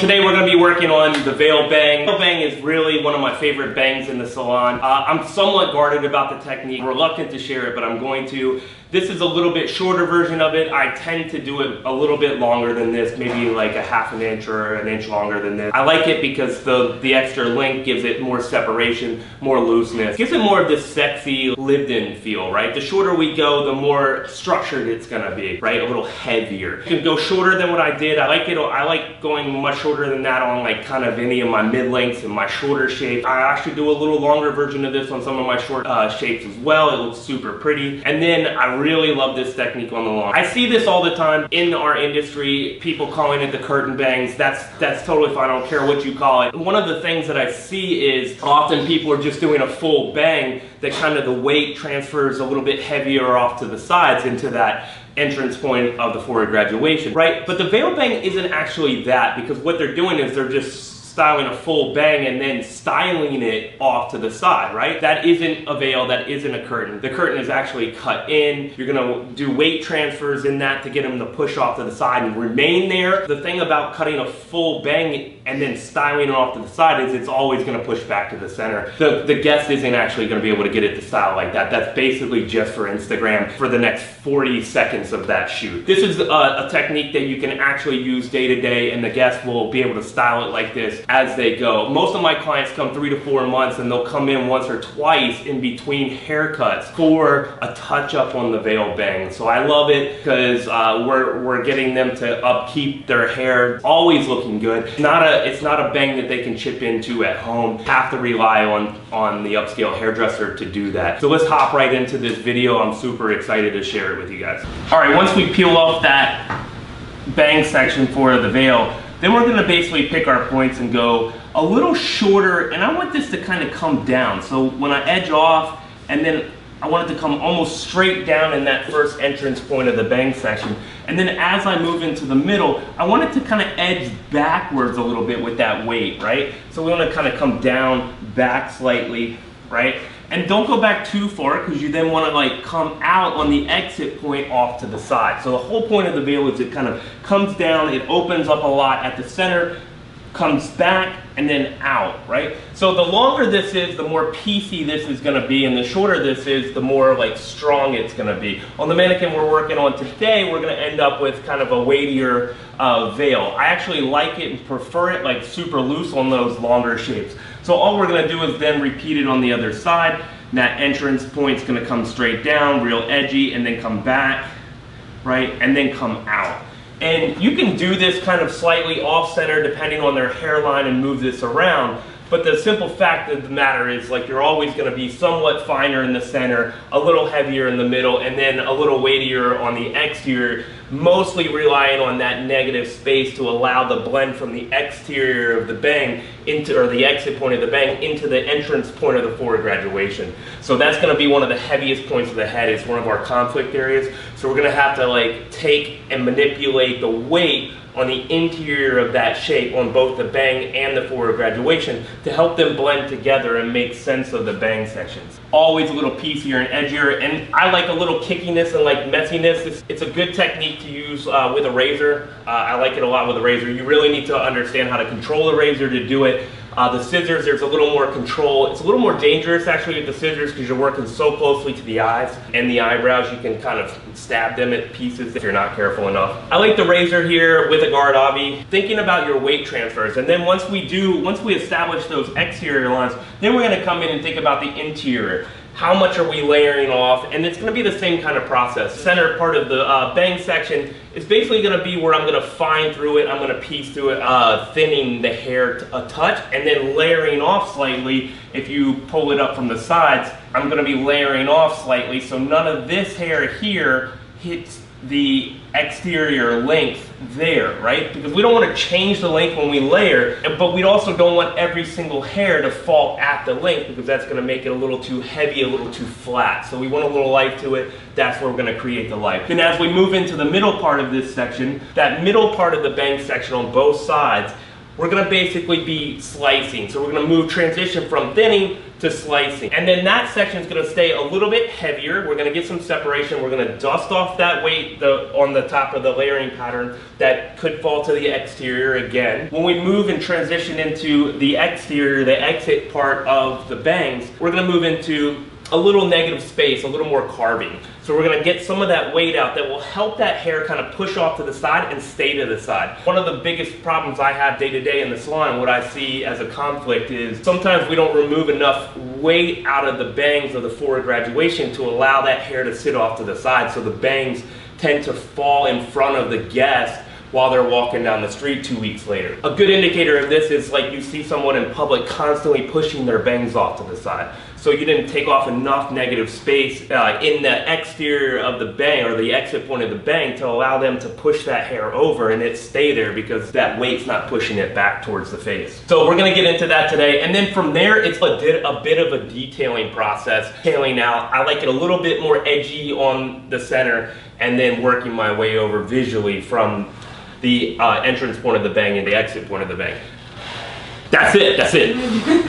Today we're going to be working on the Veil Bang. Veil Bang is really one of my favorite bangs in the salon. I'm somewhat guarded about the technique, reluctant to share it, but I'm going to. This is a little bit shorter version of it. I tend to do it a little bit longer than this, maybe like a half an inch or an inch longer than this. I like it because the extra length gives it more separation, more looseness. Gives it more of this sexy, lived-in feel, right? The shorter we go, the more structured it's gonna be, right? A little heavier. You can go shorter than what I did. I like going much shorter than that on like kind of any of my mid-lengths and my shorter shapes. I actually do a little longer version of this on some of my short shapes as well. It looks super pretty. And then I really love this technique on the long. I see this all the time in our industry, people calling it the curtain bangs. That's totally fine, I don't care what you call it. One of the things that I see is often people are just doing a full bang that kind of the weight transfers a little bit heavier off to the sides into that entrance point of the forward graduation, right? But the Veil Bang isn't actually that, because what they're doing is they're just styling a full bang and then styling it off to the side, right? That isn't a veil, that isn't a curtain. The curtain is actually cut in. You're gonna do weight transfers in that to get them to push off to the side and remain there. The thing about cutting a full bang and then styling it off to the side is it's always gonna push back to the center. The guest isn't actually gonna be able to get it to style like that. That's basically just for Instagram for the next 40 seconds of that shoot. This is a technique that you can actually use day to day, and the guest will be able to style it like this as they go. Most of my clients come 3 to 4 months, and they'll come in once or twice in between haircuts for a touch up on the Veil Bang. So I love it because we're getting them to upkeep their hair, always looking good. It's not a bang that they can chip into at home. Have to rely on the upscale hairdresser to do that. So let's hop right into this video. I'm super excited to share it with you guys. All right, once we peel off that bang section for the veil, then we're gonna basically pick our points and go a little shorter, and I want this to kind of come down. So when I edge off, and then I want it to come almost straight down in that first entrance point of the bang section. And then as I move into the middle, I want it to kind of edge backwards a little bit with that weight, right? So we wanna kind of come down, back slightly, right? And don't go back too far, because you then want to like come out on the exit point off to the side. So the whole point of the veil is it kind of comes down, it opens up a lot at the center, comes back, and then out, right? So the longer this is, the more piecey this is gonna be, and the shorter this is, the more like strong it's gonna be. On the mannequin we're working on today, we're gonna end up with kind of a weightier veil. I actually like it and prefer it like super loose on those longer shapes. So all we're gonna do is then repeat it on the other side. And that entrance point's gonna come straight down, real edgy, and then come back, right? And then come out. And you can do this kind of slightly off-center depending on their hairline and move this around. But the simple fact of the matter is, like, you're always going to be somewhat finer in the center, a little heavier in the middle, and then a little weightier on the exterior, mostly relying on that negative space to allow the blend from the exterior of the bang into, or the exit point of the bang, into the entrance point of the forward graduation. So that's going to be one of the heaviest points of the head. It's one of our conflict areas. So we're going to have to like take and manipulate the weight on the interior of that shape on both the bang and the forward graduation to help them blend together and make sense of the bang sections. Always a little piecier and edgier, and I like a little kickiness and like messiness. It's a good technique to use with a razor. I like it a lot with a razor. You really need to understand how to control the razor to do it. The scissors, there's a little more control. It's a little more dangerous actually with the scissors because you're working so closely to the eyes and the eyebrows. You can kind of stab them at pieces if you're not careful enough. I like the razor here with a guard obby. Thinking about your weight transfers, and then once we establish those exterior lines, then we're gonna come in and think about the interior. How much are we layering off? And it's gonna be the same kind of process. The center part of the bang section is basically gonna be where I'm gonna fine through it, I'm gonna piece through it, thinning the hair a touch, and then layering off slightly. If you pull it up from the sides, I'm gonna be layering off slightly so none of this hair here hits the exterior length there, right? Because we don't want to change the length when we layer, but we also don't want every single hair to fall at the length because that's going to make it a little too heavy, a little too flat. So we want a little life to it. That's where we're going to create the life. Then as we move into the middle part of this section, that middle part of the bang section on both sides, we're gonna basically be slicing. So we're gonna transition from thinning to slicing. And then that section is gonna stay a little bit heavier. We're gonna get some separation. We're gonna dust off that weight on the top of the layering pattern that could fall to the exterior again. When we move and transition into the exterior, the exit part of the bangs, we're gonna move into a little negative space, a little more carving. So we're gonna get some of that weight out that will help that hair kind of push off to the side and stay to the side. One of the biggest problems I have day to day in the salon, what I see as a conflict is sometimes we don't remove enough weight out of the bangs of the forward graduation to allow that hair to sit off to the side. So the bangs tend to fall in front of the guest while they're walking down the street 2 weeks later. A good indicator of this is like you see someone in public constantly pushing their bangs off to the side. So you didn't take off enough negative space in the exterior of the bang or the exit point of the bang to allow them to push that hair over and it stay there because that weight's not pushing it back towards the face. So we're gonna get into that today. And then from there, it's a bit of a detailing process. Detailing out, I like it a little bit more edgy on the center and then working my way over visually from the entrance point of the bang and the exit point of the bang. That's it.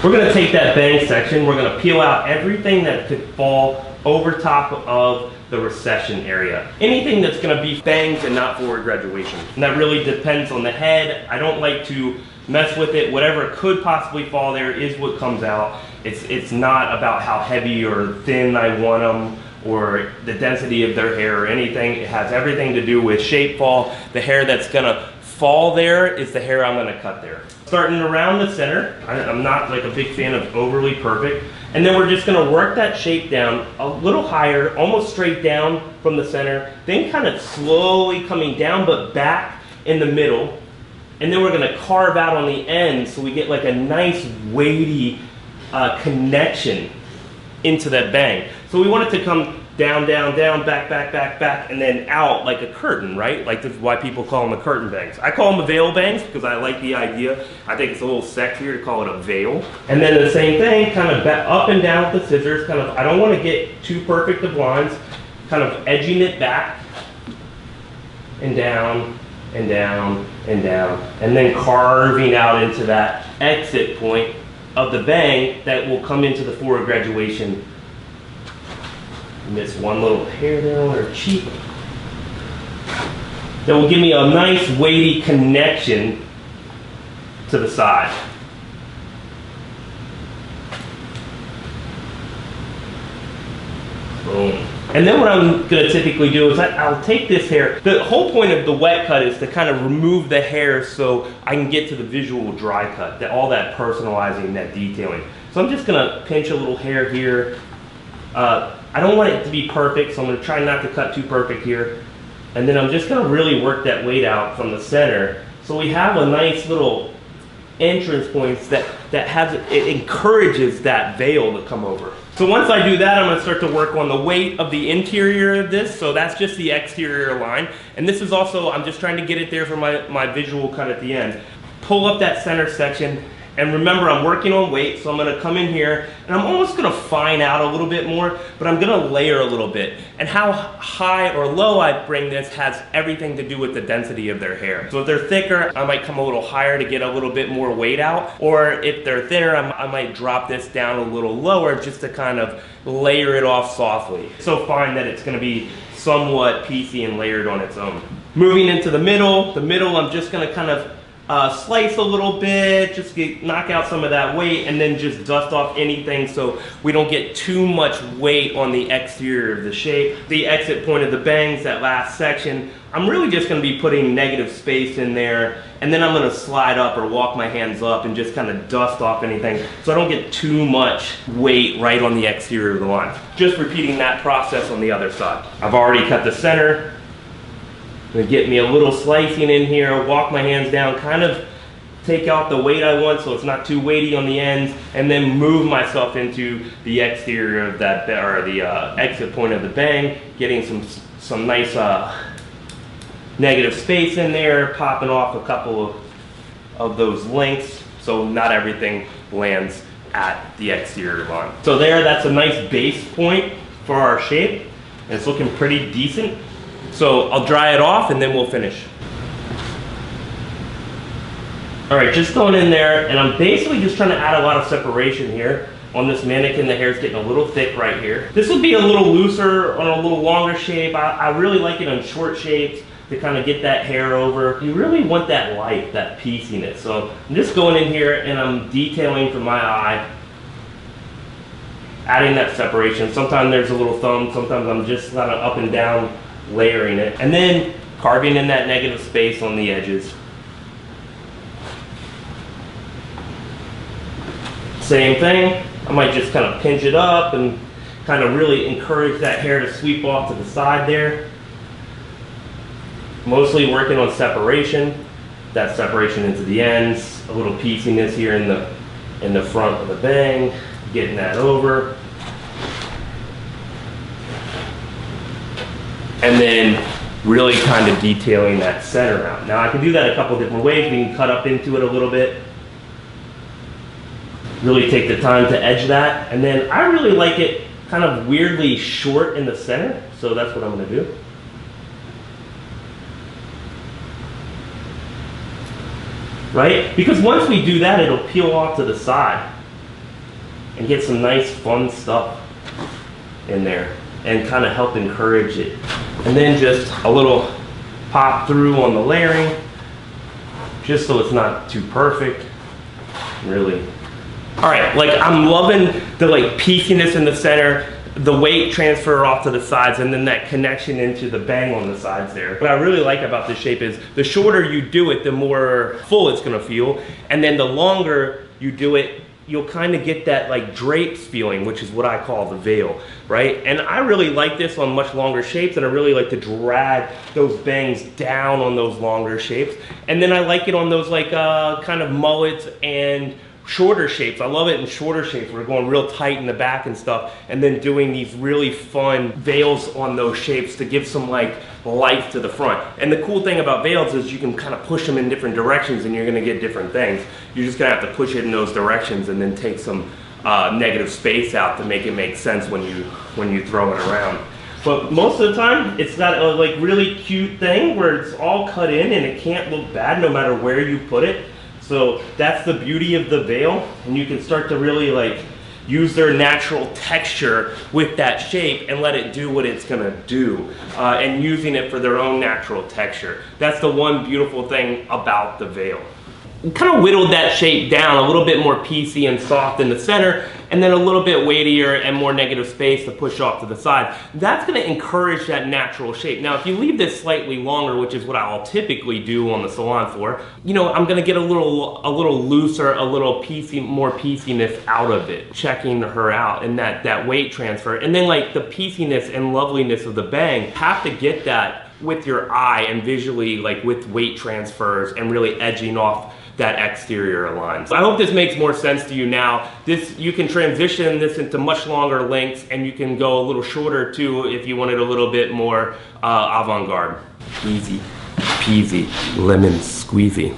We're gonna take that bang section, we're gonna peel out everything that could fall over top of the recession area. Anything that's gonna be bangs and not forward graduation. And that really depends on the head. I don't like to mess with it. Whatever could possibly fall there is what comes out. It's not about how heavy or thin I want them or the density of their hair or anything. It has everything to do with shape fall. The hair that's gonna fall there is the hair I'm gonna cut there. Starting around the center, I'm not like a big fan of overly perfect. And then we're just gonna work that shape down a little higher, almost straight down from the center, then kind of slowly coming down but back in the middle. And then we're gonna carve out on the end so we get like a nice weighty connection into that bang. So we want it to come down, down, down, back, back, back, back, and then out like a curtain, right? Like this is why people call them the curtain bangs. I call them the veil bangs because I like the idea. I think it's a little sexier to call it a veil. And then the same thing, kind of back, up and down with the scissors, kind of, I don't want to get too perfect of lines, kind of edging it back and down and down and down, and then carving out into that exit point of the bang that will come into the forward graduation. Miss one little hair there on her cheek. That will give me a nice weighty connection to the side. Boom. And then what I'm going to typically do is I'll take this hair. The whole point of the wet cut is to kind of remove the hair so I can get to the visual dry cut, all that personalizing, that detailing. So I'm just going to pinch a little hair here. I don't want it to be perfect, so I'm going to try not to cut too perfect here. And then I'm just going to really work that weight out from the center. So we have a nice little entrance points that it encourages that veil to come over. So once I do that, I'm going to start to work on the weight of the interior of this. So that's just the exterior line. And this is also, I'm just trying to get it there for my visual cut at the end. Pull up that center section. And remember, I'm working on weight, so I'm gonna come in here and I'm almost gonna fine out a little bit more, but I'm gonna layer a little bit. And how high or low I bring this has everything to do with the density of their hair. So if they're thicker, I might come a little higher to get a little bit more weight out. Or if they're thinner, I might drop this down a little lower just to kind of layer it off softly. So fine that it's gonna be somewhat piecey and layered on its own. Moving into the middle I'm just gonna kind of slice a little bit, just knock out some of that weight, and then just dust off anything so we don't get too much weight on the exterior of the shape. The exit point of the bangs, that last section, I'm really just going to be putting negative space in there, and then I'm going to slide up or walk my hands up and just kind of dust off anything so I don't get too much weight right on the exterior of the line. Just repeating that process on the other side. I've already cut the center. Gonna get me a little slicing in here, walk my hands down, kind of take out the weight I want so it's not too weighty on the ends, and then move myself into the exterior of that, or the exit point of the bang, getting some nice negative space in there, popping off a couple of those links so not everything lands at the exterior line. So that's a nice base point for our shape, and it's looking pretty decent. So I'll dry it off and then we'll finish. All right, just going in there, and I'm basically just trying to add a lot of separation here. On this mannequin, the hair's getting a little thick right here. This would be a little looser on a little longer shape. I really like it on short shapes to kind of get that hair over. You really want that life, that pieciness. So I'm just going in here and I'm detailing for my eye, adding that separation. Sometimes there's a little thumb, sometimes I'm just kind of up and down layering it. And then carving in that negative space on the edges. Same thing. I might just kind of pinch it up and kind of really encourage that hair to sweep off to the side there. Mostly working on separation, that separation into the ends, a little pieciness here in the front of the bang, getting that over. And then really kind of detailing that center out. Now I can do that a couple different ways. We can cut up into it a little bit. Really take the time to edge that. And then I really like it kind of weirdly short in the center. So that's what I'm gonna do. Right? Because once we do that, it'll peel off to the side and get some nice fun stuff in there and kind of help encourage it. And then just a little pop through on the layering, just so it's not too perfect, really. All right, like I'm loving the like pieciness in the center, the weight transfer off to the sides, and then that connection into the bang on the sides there. What I really like about this shape is the shorter you do it, the more full it's gonna feel. And then the longer you do it, you'll kind of get that like drapes feeling, which is what I call the veil, right? And I really like this on much longer shapes, and I really like to drag those bangs down on those longer shapes. And then I like it on those like kind of mullets and shorter shapes. I love it in shorter shapes. We're going real tight in the back and stuff, and then doing these really fun veils on those shapes to give some like life to the front. And the cool thing about veils is you can kind of push them in different directions and you're gonna get different things. You're just gonna have to push it in those directions and then take some negative space out to make it make sense when you throw it around. But most of the time, it's got a like really cute thing where it's all cut in and it can't look bad no matter where you put it. So that's the beauty of the veil, and you can start to really like use their natural texture with that shape and let it do what it's gonna do, and using it for their own natural texture. That's the one beautiful thing about the veil. Kind of whittled that shape down a little bit more piecey and soft in the center, and then a little bit weightier and more negative space to push off to the side. That's going to encourage that natural shape. Now, if you leave this slightly longer, which is what I'll typically do on the salon floor, you know, I'm going to get a little looser, a little more pieciness out of it, checking her out and that weight transfer. And then like the pieciness and loveliness of the bang, have to get that with your eye and visually, like with weight transfers and really edging off that exterior line. So I hope this makes more sense to you now. You can transition this into much longer lengths, and you can go a little shorter too if you wanted a little bit more avant-garde. Easy peasy, lemon squeezy.